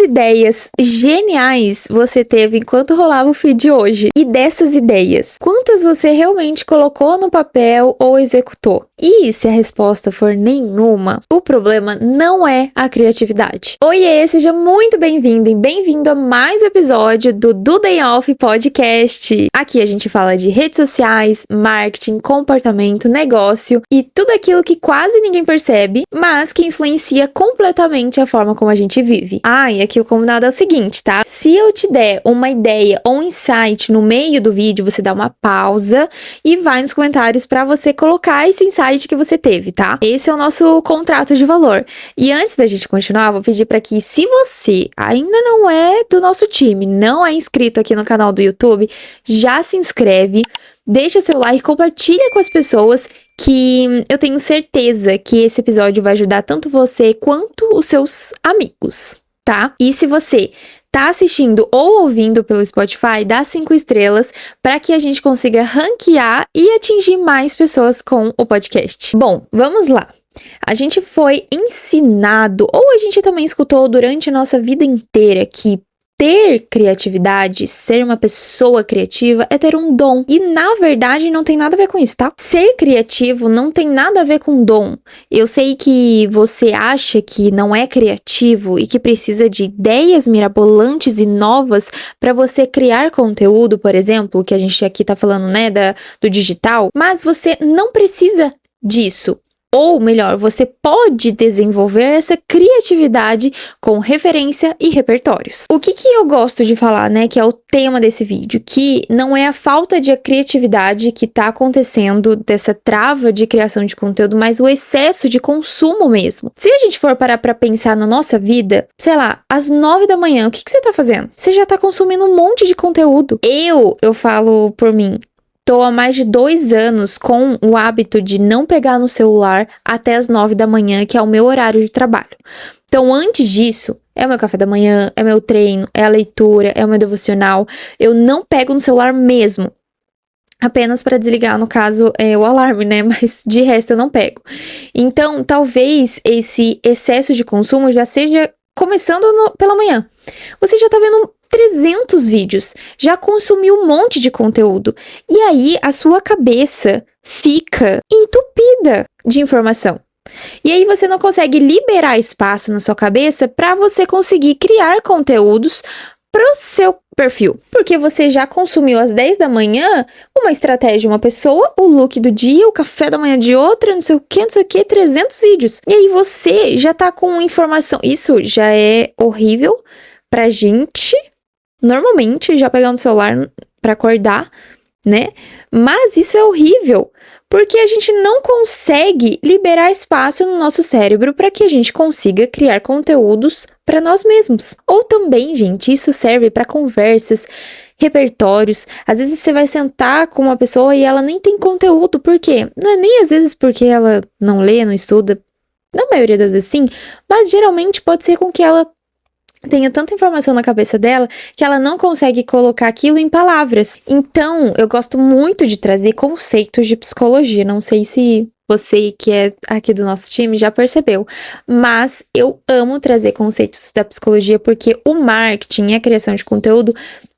ideias geniais você teve enquanto rolava o feed hoje? E dessas ideias, quantas você realmente colocou no papel ou executou? E se a resposta for nenhuma, o problema não é a criatividade. Oiê, seja muito bem-vindo e bem-vindo a mais um episódio do Day Off Podcast. Aqui a gente fala de redes sociais, marketing, comportamento, negócio e tudo aquilo que quase ninguém percebe, mas que influencia completamente a forma como a gente vive. E aqui o combinado é o seguinte, tá? Se eu te der uma ideia ou um insight no meio do vídeo, você dá uma pausa e vai nos comentários para você colocar esse insight que você teve, tá? Esse é o nosso contrato de valor. E antes da gente continuar, vou pedir para que, se você ainda não é do nosso time, não é inscrito aqui no canal do YouTube, já se inscreve, deixa o seu like, compartilha com as pessoas, que eu tenho certeza que esse episódio vai ajudar tanto você quanto os seus amigos, tá? E se você tá assistindo ou ouvindo pelo Spotify, dá 5 estrelas para que a gente consiga ranquear e atingir mais pessoas com o podcast. Bom, vamos lá. A gente foi ensinado, ou a gente também escutou durante a nossa vida inteira, que ter criatividade, ser uma pessoa criativa, é ter um dom. E, na verdade, não tem nada a ver com isso, tá? Ser criativo não tem nada a ver com dom. Eu sei que você acha que não é criativo e que precisa de ideias mirabolantes e novas para você criar conteúdo, por exemplo, que a gente aqui tá falando, né, do digital. Mas você não precisa disso. Ou melhor, você pode desenvolver essa criatividade com referência e repertórios. O que eu gosto de falar, né, que é o tema desse vídeo, que não é a falta de criatividade que tá acontecendo, dessa trava de criação de conteúdo, mas o excesso de consumo mesmo. Se a gente for parar pra pensar na nossa vida, sei lá, às 9 da manhã, o que você tá fazendo? Você já tá consumindo um monte de conteúdo. Eu falo por mim. Tô há mais de 2 anos com o hábito de não pegar no celular até as 9 da manhã, que é o meu horário de trabalho. Então, antes disso, é o meu café da manhã, é meu treino, é a leitura, é o meu devocional. Eu não pego no celular mesmo. Apenas para desligar, no caso, o alarme, né? Mas de resto eu não pego. Então, talvez esse excesso de consumo já seja começando pela manhã. Você já tá vendo 300 vídeos, já consumiu um monte de conteúdo. E aí, a sua cabeça fica entupida de informação. E aí, você não consegue liberar espaço na sua cabeça para você conseguir criar conteúdos para o seu perfil. Porque você já consumiu às 10 da manhã uma estratégia de uma pessoa, o look do dia, o café da manhã de outra, não sei o que, 300 vídeos. E aí, você já tá com informação. Isso já é horrível pra gente, normalmente, já pegar no celular pra acordar, né? Mas isso é horrível, porque a gente não consegue liberar espaço no nosso cérebro para que a gente consiga criar conteúdos para nós mesmos. Ou também, gente, isso serve para conversas, repertórios. Às vezes você vai sentar com uma pessoa e ela nem tem conteúdo, por quê? Não é nem às vezes porque ela não lê, não estuda, na maioria das vezes sim, mas geralmente pode ser com que ela tenha tanta informação na cabeça dela que ela não consegue colocar aquilo em palavras. Então, eu gosto muito de trazer conceitos de psicologia. Não sei se você que é aqui do nosso time já percebeu, mas eu amo trazer conceitos da psicologia porque o marketing e a criação de conteúdo,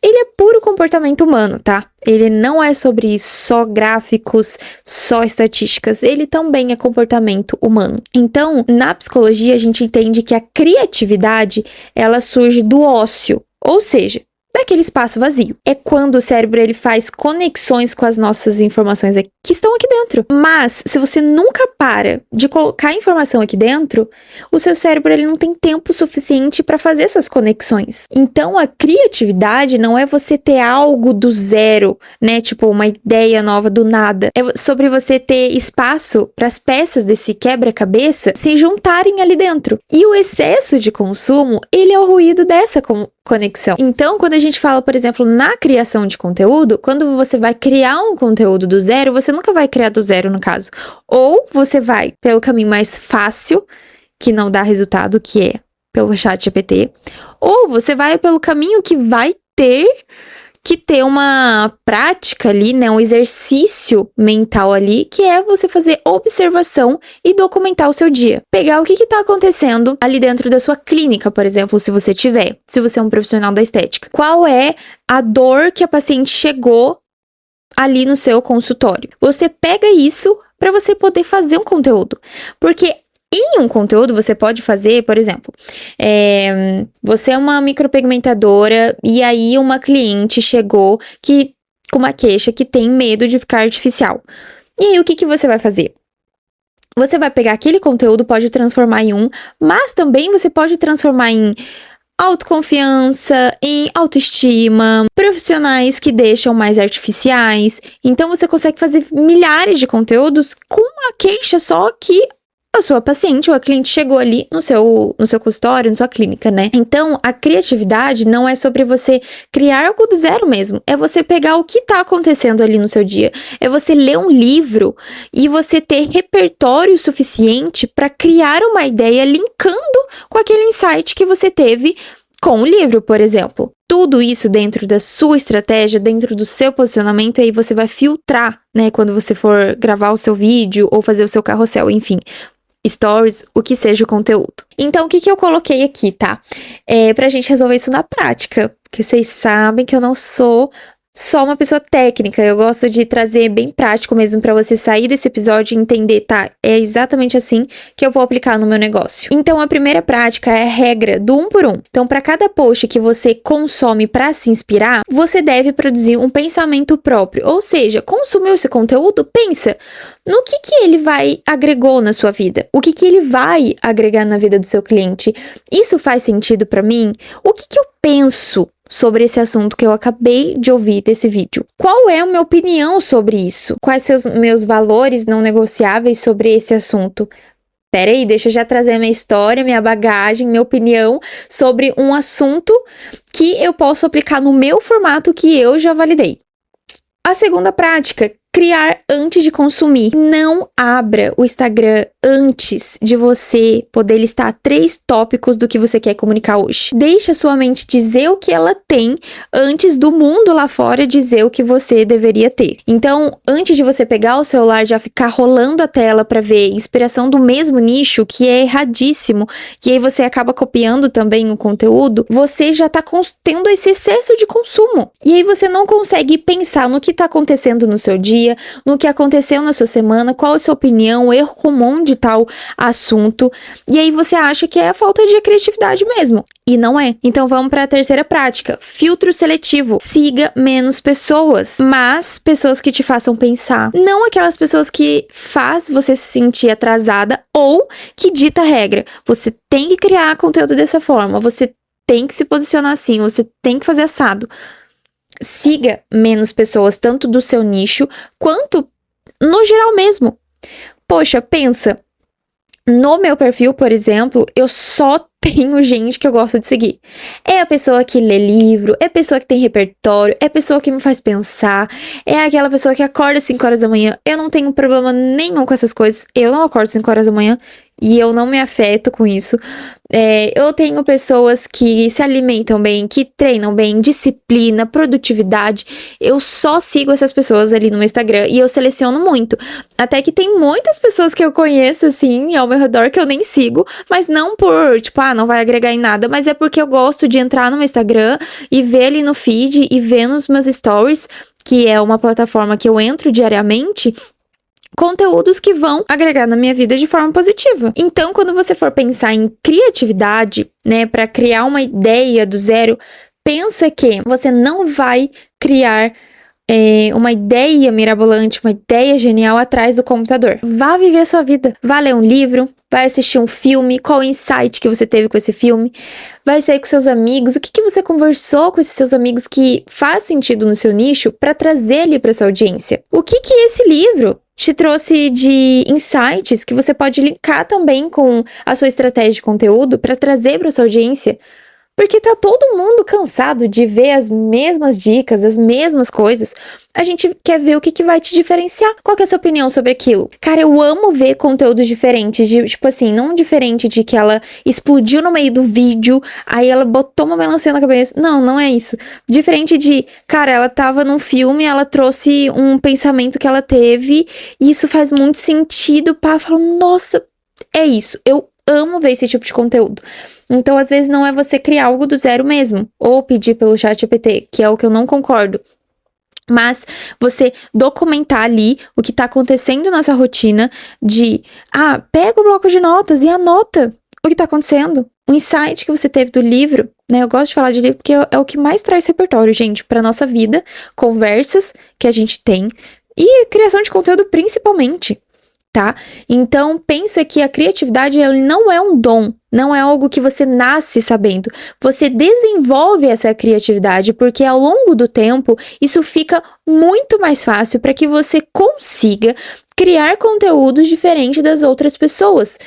ele é puro comportamento humano, tá? Ele não é sobre só gráficos, só estatísticas. Ele também é comportamento humano. Então, na psicologia, a gente entende que a criatividade, ela surge do ócio. Ou seja, daquele espaço vazio. É quando o cérebro ele faz conexões com as nossas informações que estão aqui dentro. Mas, se você nunca para de colocar informação aqui dentro, o seu cérebro ele não tem tempo suficiente para fazer essas conexões. Então, a criatividade não é você ter algo do zero, né? Tipo, uma ideia nova do nada. É sobre você ter espaço para as peças desse quebra-cabeça se juntarem ali dentro. E o excesso de consumo, ele é o ruído dessa conexão. Então, quando a gente fala, por exemplo, na criação de conteúdo, quando você vai criar um conteúdo do zero, você nunca vai criar do zero, no caso. Ou você vai pelo caminho mais fácil, que não dá resultado, que é pelo ChatGPT, ou você vai pelo caminho que vai ter que ter uma prática ali, né, um exercício mental ali, que é você fazer observação e documentar o seu dia. Pegar o que está acontecendo ali dentro da sua clínica, por exemplo, se você tiver, se você é um profissional da estética. Qual é a dor que a paciente chegou ali no seu consultório? Você pega isso para você poder fazer um conteúdo. Porque em um conteúdo você pode fazer, por exemplo, você é uma micropigmentadora e aí uma cliente chegou com uma queixa que tem medo de ficar artificial. E aí o que você vai fazer? Você vai pegar aquele conteúdo, pode transformar em mas também você pode transformar em autoconfiança, em autoestima, profissionais que deixam mais artificiais. Então você consegue fazer milhares de conteúdos com uma queixa só que a sua paciente ou a cliente chegou ali no seu consultório, na sua clínica, né? Então, a criatividade não é sobre você criar algo do zero mesmo. É você pegar o que tá acontecendo ali no seu dia. É você ler um livro e você ter repertório suficiente para criar uma ideia linkando com aquele insight que você teve com o livro, por exemplo. Tudo isso dentro da sua estratégia, dentro do seu posicionamento, aí você vai filtrar, né? Quando você for gravar o seu vídeo ou fazer o seu carrossel, enfim. Stories, o que seja o conteúdo. Então, o que eu coloquei aqui, tá? Pra gente resolver isso na prática, porque vocês sabem que eu não sou só uma pessoa técnica, eu gosto de trazer bem prático mesmo pra você sair desse episódio e entender, tá? É exatamente assim que eu vou aplicar no meu negócio. Então, a primeira prática é a regra do 1 por 1. Então, para cada post que você consome para se inspirar, você deve produzir um pensamento próprio. Ou seja, consumiu esse conteúdo, pensa no que ele agregou na sua vida? O que ele vai agregar na vida do seu cliente? Isso faz sentido para mim? O que eu penso sobre esse assunto que eu acabei de ouvir desse vídeo? Qual é a minha opinião sobre isso? Quais são os meus valores não negociáveis sobre esse assunto? Peraí, deixa eu já trazer minha história, minha bagagem, minha opinião sobre um assunto que eu posso aplicar no meu formato que eu já validei. A segunda prática, criar antes de consumir. Não abra o Instagram antes de você poder listar 3 tópicos do que você quer comunicar hoje. Deixa sua mente dizer o que ela tem antes do mundo lá fora dizer o que você deveria ter. Então, antes de você pegar o celular, já ficar rolando a tela para ver inspiração do mesmo nicho, que é erradíssimo, e aí você acaba copiando também o conteúdo, você já tá tendo esse excesso de consumo. E aí você não consegue pensar no que tá acontecendo no seu dia, no que aconteceu na sua semana, qual a sua opinião, erro comum de tal assunto, e aí você acha que é a falta de criatividade mesmo, e não é. Então vamos para a terceira prática, filtro seletivo. Siga menos pessoas, mas pessoas que te façam pensar, não aquelas pessoas que faz você se sentir atrasada ou que dita a regra. Você tem que criar conteúdo dessa forma, você tem que se posicionar assim, você tem que fazer assado. Siga menos pessoas, tanto do seu nicho, quanto no geral mesmo. Poxa, pensa, no meu perfil, por exemplo, eu só tenho gente que eu gosto de seguir. É a pessoa que lê livro, é a pessoa que tem repertório, é a pessoa que me faz pensar, é aquela pessoa que acorda às 5 horas da manhã. Eu não tenho problema nenhum com essas coisas, eu não acordo às 5 horas da manhã e eu não me afeto com isso. Eu tenho pessoas que se alimentam bem, que treinam bem, disciplina, produtividade. Eu só sigo essas pessoas ali no meu Instagram e eu seleciono muito. Até que tem muitas pessoas que eu conheço, assim, ao meu redor que eu nem sigo, mas não por, tipo, não vai agregar em nada, mas é porque eu gosto de entrar no meu Instagram e ver ali no feed e ver nos meus stories, que é uma plataforma que eu entro diariamente, conteúdos que vão agregar na minha vida de forma positiva. Então, quando você for pensar em criatividade, né, para criar uma ideia do zero, pensa que você não vai criar uma ideia mirabolante, uma ideia genial atrás do computador. Vá viver a sua vida. Vá ler um livro, vai assistir um filme, qual o insight que você teve com esse filme, vai sair com seus amigos, o que você conversou com esses seus amigos que faz sentido no seu nicho para trazer ali para sua audiência. O que esse livro te trouxe de insights que você pode linkar também com a sua estratégia de conteúdo para trazer para sua audiência. Porque tá todo mundo cansado de ver as mesmas dicas, as mesmas coisas. A gente quer ver o que vai te diferenciar. Qual que é a sua opinião sobre aquilo? Cara, eu amo ver conteúdos diferentes, tipo assim, não diferente de que ela explodiu no meio do vídeo, aí ela botou uma melancia na cabeça. Não, não é isso. Diferente de, cara, ela tava num filme, ela trouxe um pensamento que ela teve, e isso faz muito sentido, pá, falo, nossa, é isso. Eu amo ver esse tipo de conteúdo. Então, às vezes, não é você criar algo do zero mesmo, ou pedir pelo ChatGPT, que é o que eu não concordo. Mas você documentar ali o que tá acontecendo na nossa rotina de, pega o bloco de notas e anota o que tá acontecendo. O insight que você teve do livro, né? Eu gosto de falar de livro porque é o que mais traz repertório, gente, pra nossa vida, conversas que a gente tem e criação de conteúdo principalmente. Tá? Então, pensa que a criatividade ela não é um dom, não é algo que você nasce sabendo. Você desenvolve essa criatividade porque ao longo do tempo isso fica muito mais fácil para que você consiga criar conteúdos diferentes das outras pessoas,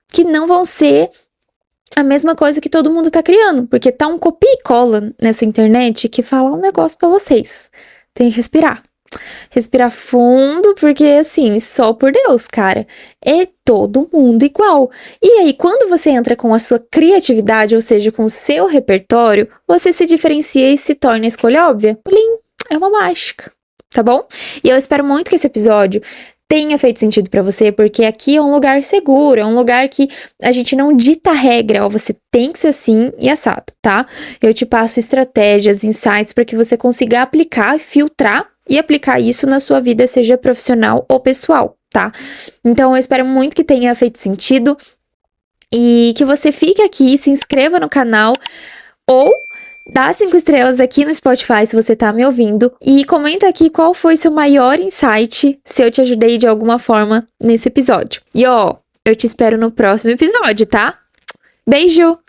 que não vão ser a mesma coisa que todo mundo tá criando, porque tá um copia e cola nessa internet que fala um negócio para vocês. Tem que respirar. Respirar fundo, porque assim, só por Deus, cara, é todo mundo igual. E aí, quando você entra com a sua criatividade, ou seja, com o seu repertório, você se diferencia e se torna a escolha óbvia. Plim, é uma mágica, tá bom? E eu espero muito que esse episódio tenha feito sentido pra você, porque aqui é um lugar seguro, é um lugar que a gente não dita regra, ó, você tem que ser assim e assado, tá? Eu te passo estratégias, insights para que você consiga aplicar, filtrar e aplicar isso na sua vida, seja profissional ou pessoal, tá? Então, eu espero muito que tenha feito sentido e que você fique aqui, se inscreva no canal ou dá 5 estrelas aqui no Spotify se você tá me ouvindo e comenta aqui qual foi seu maior insight, se eu te ajudei de alguma forma nesse episódio. E ó, eu te espero no próximo episódio, tá? Beijo!